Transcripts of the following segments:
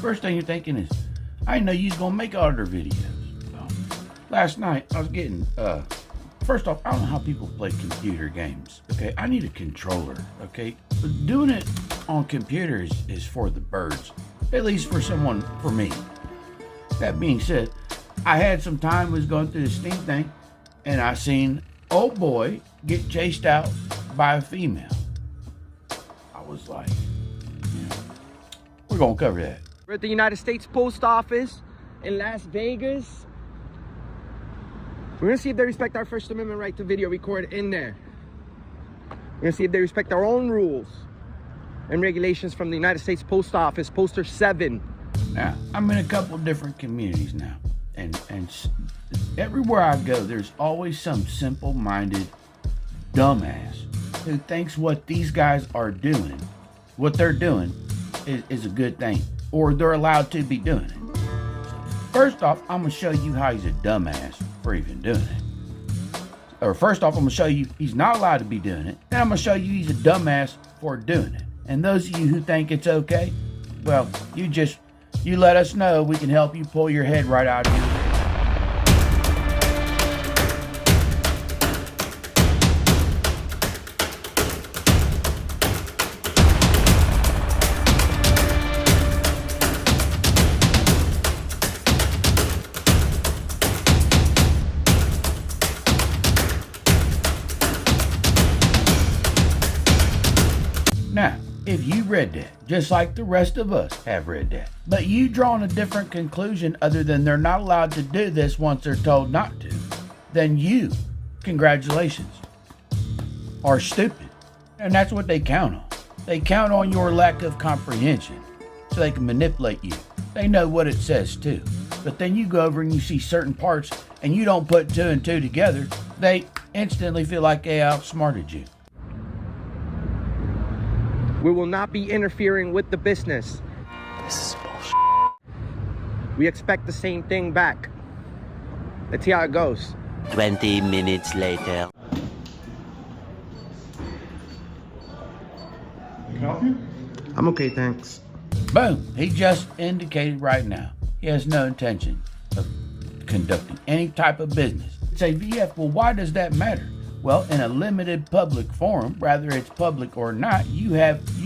first thing you're thinking is, I didn't know you was gonna make auditor videos. Well, last night I was getting, first off, I don't know how people play computer games, okay? I need a controller, okay? But doing it on computers is for the birds, at least for someone, for me. That being said, I had some time, was going through the Steam thing, and I seen old boy get chased out by a female. I was like, yeah, we're gonna cover that. We're at the United States Post Office in Las Vegas. We're gonna see if they respect our First Amendment right to video record in there. We're gonna see if they respect our own rules and regulations from the United States Post Office, Poster 7. Now, I'm in a couple different communities now, and everywhere I go, there's always some simple-minded dumbass who thinks what these guys are doing, what they're doing, is a good thing, or they're allowed to be doing it. First off, I'm gonna show you how he's a dumbass for even doing it. Or first off, I'm gonna show you he's not allowed to be doing it. Then I'm gonna show you he's a dumbass for doing it. And those of you who think it's okay, well, you let us know. We can help you pull your head right out of here. Now, if you read that, just like the rest of us have read that, but you drawn a different conclusion other than they're not allowed to do this once they're told not to, then you, congratulations, are stupid. And that's what they count on. They count on your lack of comprehension so they can manipulate you. They know what it says too. But then you go over and you see certain parts and you don't put two and two together, they instantly feel like they outsmarted you. We will not be interfering with the business. This is bullshit. We expect the same thing back. Let's see how it goes. 20 minutes later. Can I help you? I'm okay, thanks. Boom, he just indicated right now he has no intention of conducting any type of business. Say, VF, well, why does that matter? Well, in a limited public forum, whether it's public or not, you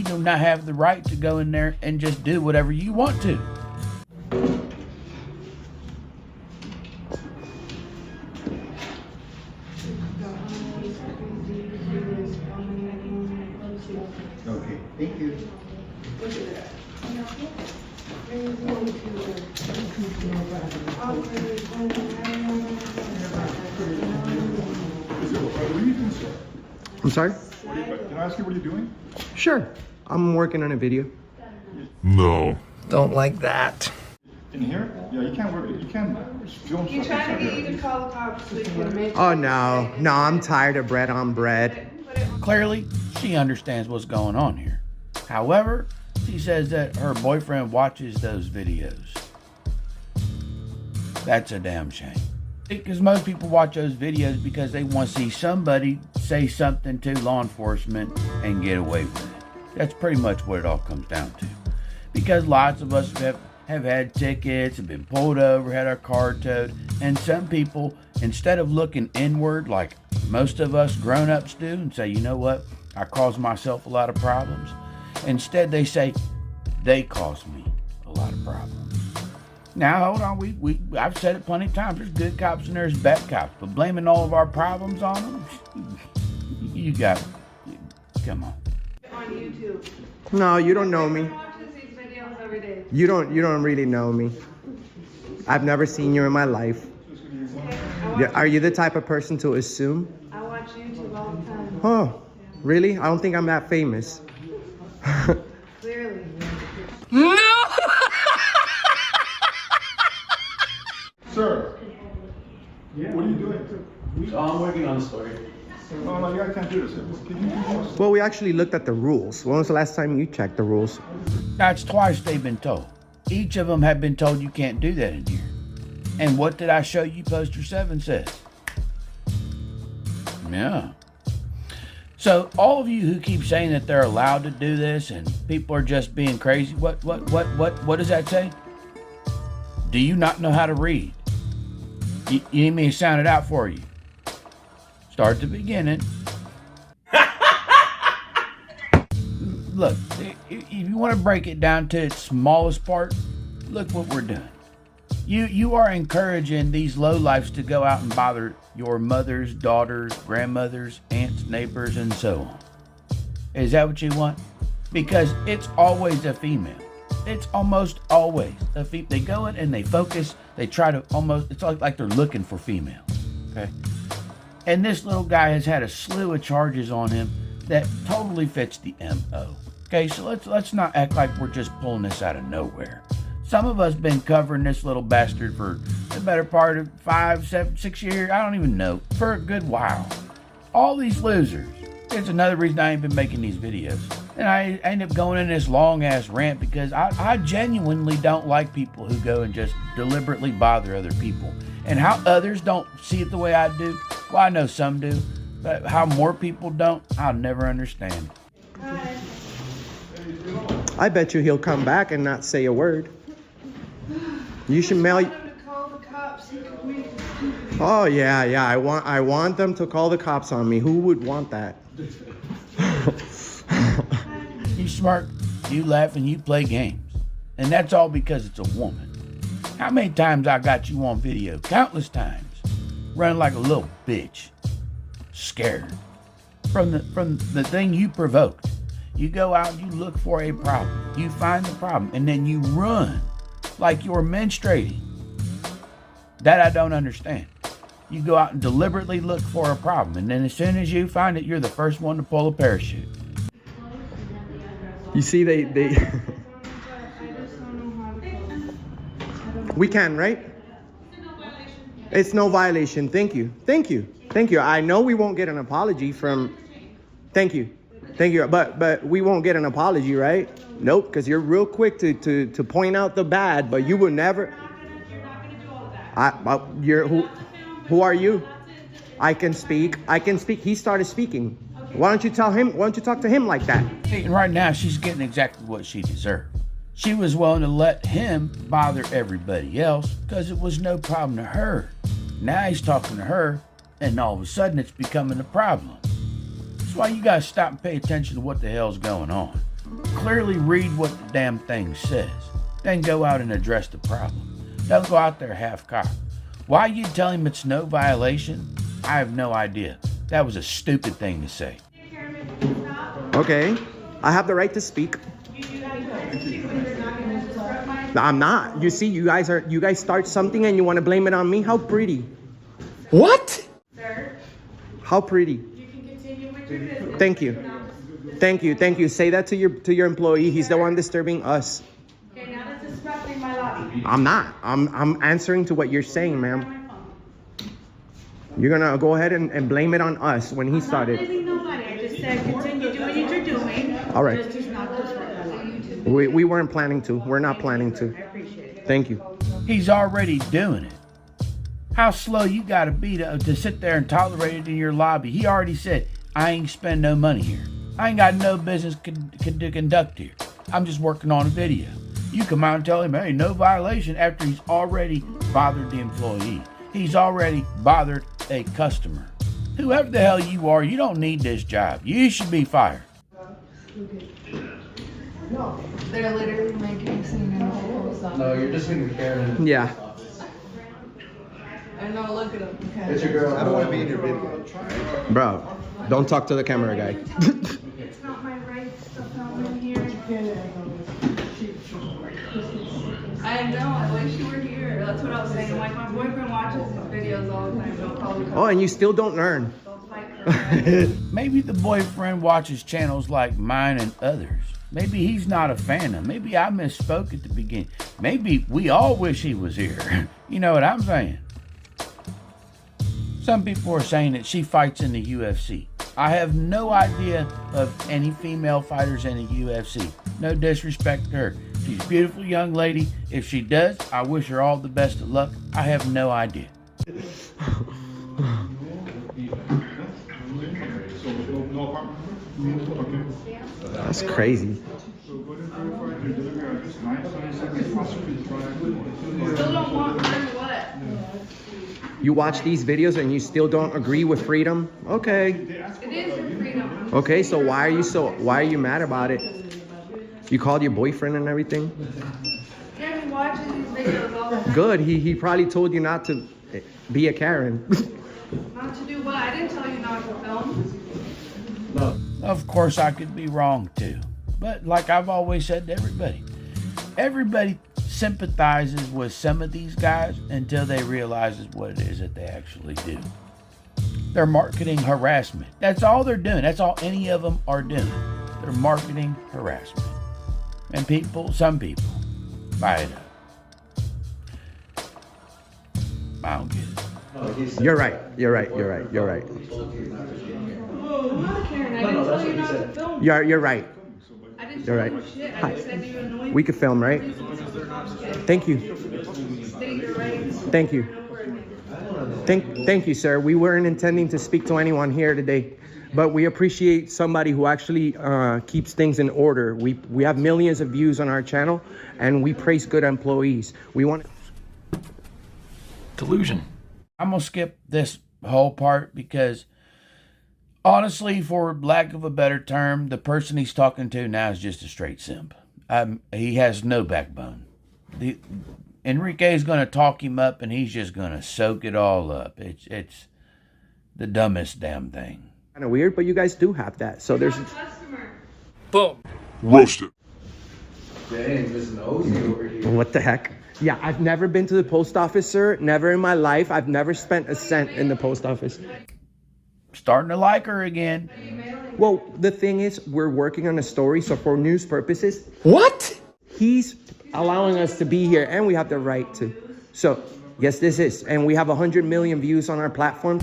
do not have the right to go in there and just do whatever you want to. Okay, thank you. What are you doing, sir? I'm sorry? Can I ask you what you're doing? Sure. I'm working on a video. No. Don't like that. In here? Yeah, you can't work. You can't film You stuff trying to inside get you here. to call the cops so they can make. Oh, no. No, I'm tired of bread on bread. Clearly, she understands what's going on here. However, she says that her boyfriend watches those videos. That's a damn shame. Because most people watch those videos because they want to see somebody say something to law enforcement and get away with it. That's pretty much what it all comes down to. Because lots of us have had tickets, have been pulled over, had our car towed, and some people, instead of looking inward like most of us grown-ups do and say, you know what, I caused myself a lot of problems, instead they say, they caused me a lot of problems. Now, hold on, I've said it plenty of times, there's good cops and there's bad cops, but blaming all of our problems on them, you got it. Come on. On YouTube. No, you don't know me. He watches these videos every day. You don't really know me. I've never seen you in my life. Okay? Are you the type of person to assume? I watch YouTube all the time. Oh, really? I don't think I'm that famous. Clearly. Sir, what are you doing? So I'm working on the story. No, you guys can't do this. Can you do this? Well, we actually looked at the rules. When was the last time you checked the rules? That's twice they've been told. Each of them have been told you can't do that in here. And what did I show you poster 7 says? Yeah. So all of you who keep saying that they're allowed to do this and people are just being crazy, what does that say? Do you not know how to read? You need me to sound it out for you? Start at the beginning. Look, if you want to break it down to its smallest part, look what we're doing. You are encouraging these lowlifes to go out and bother your mothers, daughters, grandmothers, aunts, neighbors, and so on. Is that what you want? Because it's always a female. It's almost always a female. They go in and they focus. They try to it's like they're looking for females. Okay? And this little guy has had a slew of charges on him that totally fits the MO. Okay, so let's not act like we're just pulling this out of nowhere. Some of us been covering this little bastard for the better part of 5, 7, 6 years. I don't even know. For a good while. All these losers. It's another reason I ain't been making these videos. And I end up going in this long ass rant because I genuinely don't like people who go and just deliberately bother other people. And how others don't see it the way I do, well, I know some do. But how more people don't, I'll never understand. Hi. I bet you he'll come back and not say a word. You should mail. I want him to call the cops. He could make it stupid. Oh yeah. I want them to call the cops on me. Who would want that? You smirk, you laugh, and you play games. And that's all because it's a woman. How many times I got you on video? Countless times. Running like a little bitch. Scared. From the thing you provoked. You go out and you look for a problem. You find the problem. And then you run. Like you're menstruating. That I don't understand. You go out and deliberately look for a problem. And then as soon as you find it, you're the first one to pull a parachute. You see, they. I just don't know how to call. We can, right? It's no violation. Thank you. I know we won't get an apology from. Thank you. But we won't get an apology, right? Nope, because you're real quick to point out the bad, but you will never. You're not gonna do all that. You're who are you? I can speak. He started speaking. Why don't you tell him? Why don't you talk to him like that? And right now, she's getting exactly what she deserved. She was willing to let him bother everybody else because it was no problem to her. Now he's talking to her, and all of a sudden it's becoming a problem. That's why you guys stop and pay attention to what the hell's going on. Clearly read what the damn thing says. Then go out and address the problem. Don't go out there half-cocked. Why you tell him it's no violation? I have no idea. That was a stupid thing to say. Okay, I have the right to speak. I'm not. You see, you guys start something and you want to blame it on me. How pretty. What? Sir, How pretty. you can continue with your business. Thank you. Say that to your employee. He's the one disturbing us. Okay, now that's disrupting my lobby. I'm not. I'm answering to what you're saying, ma'am. You're gonna go ahead and blame it on us when he I'm not started. blaming nobody. I just said continue doing what you're doing. All right. Just not disrupt my lobby. We weren't planning to. We're not planning to. I appreciate it. Thank you. He's already doing it. How slow you gotta be to sit there and tolerate it in your lobby? He already said, I ain't spend no money here. I ain't got no business to conduct here. I'm just working on a video. You come out and tell him, hey, no violation, after he's already bothered the employee. He's already bothered a customer. Whoever the hell you are, you don't need this job. You should be fired. They're literally making a scene in the whole post office. No, you're just being Karen. Yeah. I know, look at them. Okay. It's your girl. I don't want to be in your video. Bro, don't talk to the camera guy. It's not my right to film in here. I know, I wish you were here. That's what I was saying. Like, my boyfriend watches these videos all the time. Don't probably Oh, and you still don't learn. don't fight for me. Maybe the boyfriend watches channels like mine and others. Maybe he's not a fan of. Maybe I misspoke at the beginning. Maybe we all wish he was here. You know what I'm saying? Some people are saying that she fights in the UFC. I have no idea of any female fighters in the UFC. No disrespect to her. She's a beautiful young lady. If she does, I wish her all the best of luck. I have no idea. So no apartment? That's ccrazy. So go to verify your delivery address, 977 Prosecutor Drive. Still don't want her what? You watch these videos and you still don't agree with freedom? Okay. It is her freedom. Okay, so why are you mad about it? You called your boyfriend and everything? Yeah, he watches these videos all the time. Good. He probably told you not to be a Karen. Not to do what? I didn't tell you not to film. Of course, I could be wrong too. But like I've always said to everybody sympathizes with some of these guys until they realize what it is that they actually do. They're marketing harassment. That's all they're doing. That's all any of them are doing. They're marketing harassment. And some people, buy it up. I don't get it. You're right. I'm not a Karen. I didn't tell you not to film. You're right. I didn't You're tell right. you shit. I just said you annoy me. We could film, right? Thank you. State your rights. Thank you. Thank you, sir. We weren't intending to speak to anyone here today, but we appreciate somebody who actually keeps things in order. We have millions of views on our channel, and we praise good employees. We want Delusion. I'm going to skip this whole part because honestly, for lack of a better term, the person he's talking to now is just a straight simp. He has no backbone. Enrique is going to talk him up and he's just going to soak it all up. It's the dumbest damn thing. kind of weird, but you guys do have that. So there's Boom. Roasted. Dang, Miss Nosy over here. what the heck? Yeah, I've never been to the post office, sir. Never in my life. I've never spent a cent in the post office. Starting to like her again. Well, the thing is, we're working on a story, so for news purposes, What? he's allowing us to be here, and we have the right to. So, yes, this is. And we have 100 million views on our platform.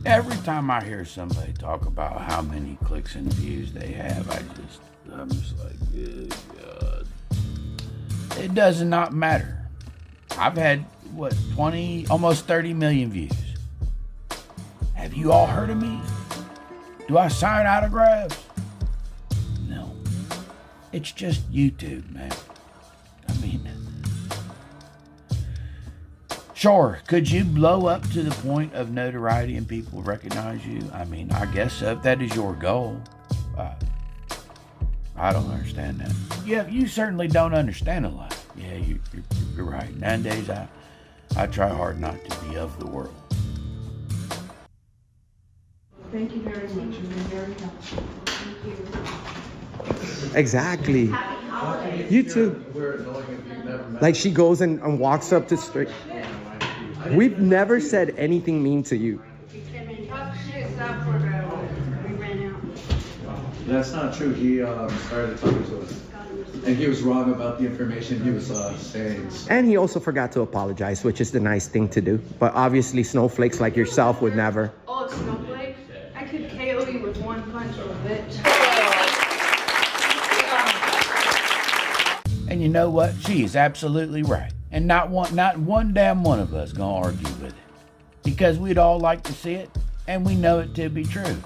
Every time I hear somebody talk about how many clicks and views they have, I'm just like, good God. It does not matter. I've had, 20, almost 30 million views. Have you all heard of me? Do I sign autographs? No. It's just YouTube, man. I mean, sure, could you blow up to the point of notoriety and people recognize you? I mean, I guess so, if that is your goal. I don't understand that. Yeah, you certainly don't understand a lot. Yeah, you're right. Nowadays, I try hard not to be of the world. Thank you very much. You've been very helpful. Thank you. Exactly. You too. Like she goes and walks up the street. We've never said anything mean to you. Talk shit, stop for we ran out. That's not true. He started talking to us. And he was wrong about the information he was saying. And he also forgot to apologize, which is the nice thing to do. But obviously snowflakes like yourself would never. Oh, snowflake? I could KO you with one punch, little bitch. And you know what? She is absolutely right. And not one damn one of us gonna argue with it. Because we'd all like to see it, and we know it to be true.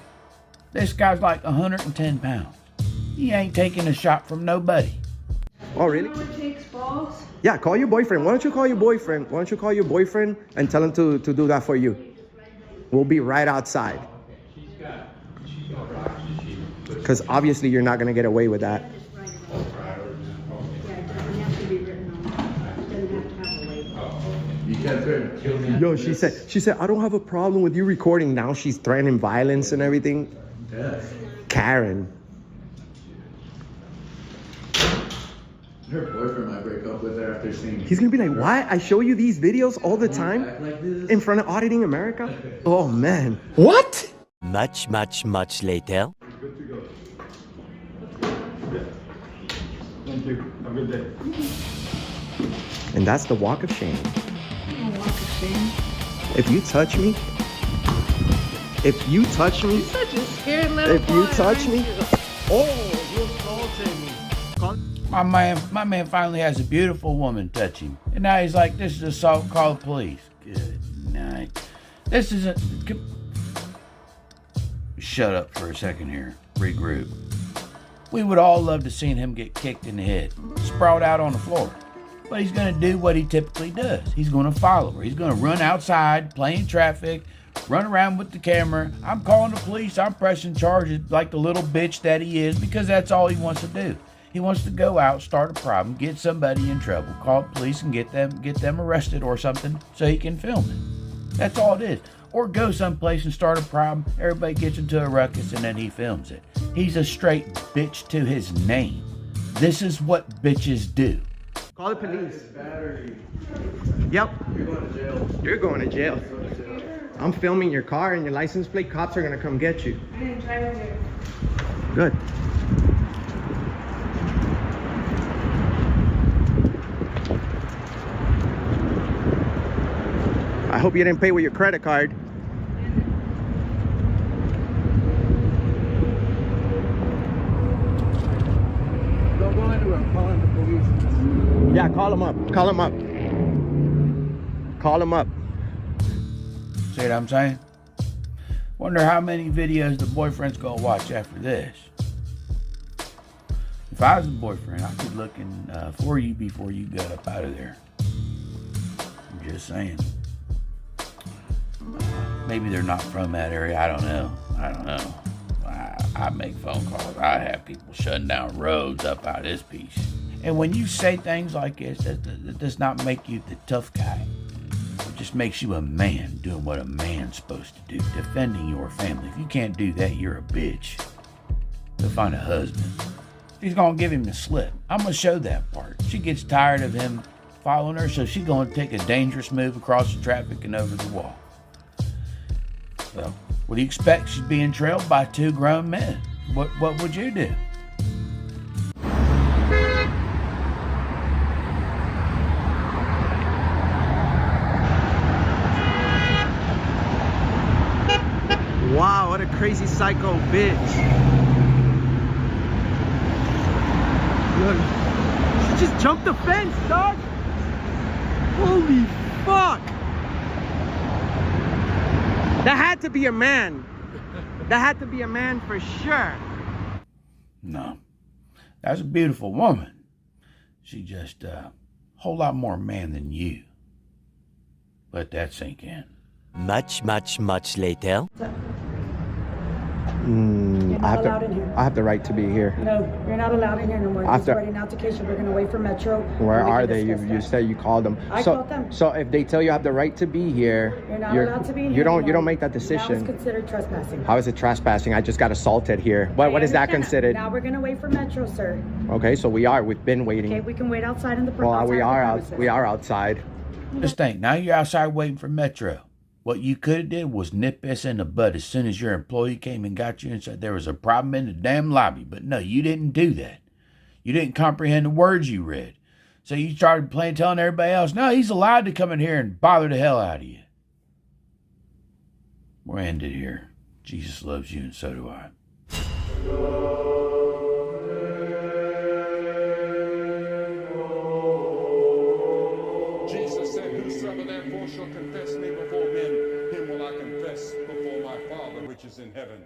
This guy's like 110 pounds. He ain't taking a shot from nobody. Oh, really? You know what takes balls? Yeah, call your boyfriend. Why don't you call your boyfriend? Why don't you call your boyfriend and tell him to do that for you? We'll be right outside. Because obviously you're not going to get away with that. You can't threaten to kill me. Yo, she said, I don't have a problem with you recording. Now she's threatening violence and everything. Yeah. Karen. Her boyfriend might break up with her after seeing. He's going to be like, what? I show you these videos all the time Act like this? in front of Auditing America? Oh, man. What? Much later. Good to go. Yeah. Thank you. Have a good day. And that's the walk of shame. Walk of shame. If you touch me, You're such a scared little if you boy, touch aren't me, you? oh, you assaulted me. My man finally has a beautiful woman touch him. And now he's like, this is assault, call the police. Good night. This isn't... Shut up for a second here. regroup. We would all love to see him get kicked in the head, sprawled out on the floor. But he's going to do what he typically does. He's going to follow her. He's going to run outside, playing traffic, run around with the camera. I'm calling the police. I'm pressing charges like the little bitch that he is, because that's all he wants to do. He wants to go out, start a problem, get somebody in trouble, call the police and get them arrested or something so he can film it. That's all it is. Or go someplace and start a problem, everybody gets into a ruckus and then he films it. He's a straight bitch to his name. This is what bitches do. Call the police. Battery. Yep. You're going to jail. You're going to jail. I'm filming your car and your license plate. Cops are going to come get you. I didn't drive there. Good. I hope you didn't pay with your credit card. Don't go anywhere. I'm calling the police. Yeah, call them up. Call them up. Call them up. See what I'm saying? Wonder how many videos the boyfriend's gonna watch after this. If I was the boyfriend, I could look in for you before you got up out of there. I'm just saying. Maybe they're not from that area. I don't know. I make phone calls. I have people shutting down roads up out of this piece. And when you say things like this, that does not make you the tough guy. It just makes you a man doing what a man's supposed to do, defending your family. If you can't do that, you're a bitch. Go find a husband. She's gonna give him the slip. I'm gonna show that part. She gets tired of him following her, so she's gonna take a dangerous move across the traffic and over the wall. Well, what do you expect? She's being trailed by two grown men. What would you do? Wow, what a crazy psycho bitch. Look, she just jumped the fence, dog. Holy fuck. That had to be a man. That had to be a man for sure. No, that's a beautiful woman. She just a whole lot more man than you. Let that sink in. Much, much, much later. You're not allowed in here. I have the right to be here. No, you're not allowed in here no more. After- Just writing out the case. We're going to wait for Metro. Where and we are can they? You discuss that. said you called them. I called them. So if they tell you have the right to be here, You're not allowed to be in here. You don't anymore. make that Now it's decision. considered trespassing. How is it trespassing? I just got assaulted here. What is that I understand considered? Now we're going to wait for Metro, sir. Okay, so we've been waiting. Okay, we can wait outside in the Well, outside we of the are premises. outside. Just think, now you're outside waiting for Metro. What you could have did was nip this in the bud as soon as your employee came and got you and said there was a problem in the damn lobby. But no, you didn't do that. You didn't comprehend the words you read. So you started telling everybody else, no, he's allowed to come in here and bother the hell out of you. We're ended here. Jesus loves you and so do I. Jesus said, whosoever therefore shall confess me before men, him will I confess before my Father which is in heaven.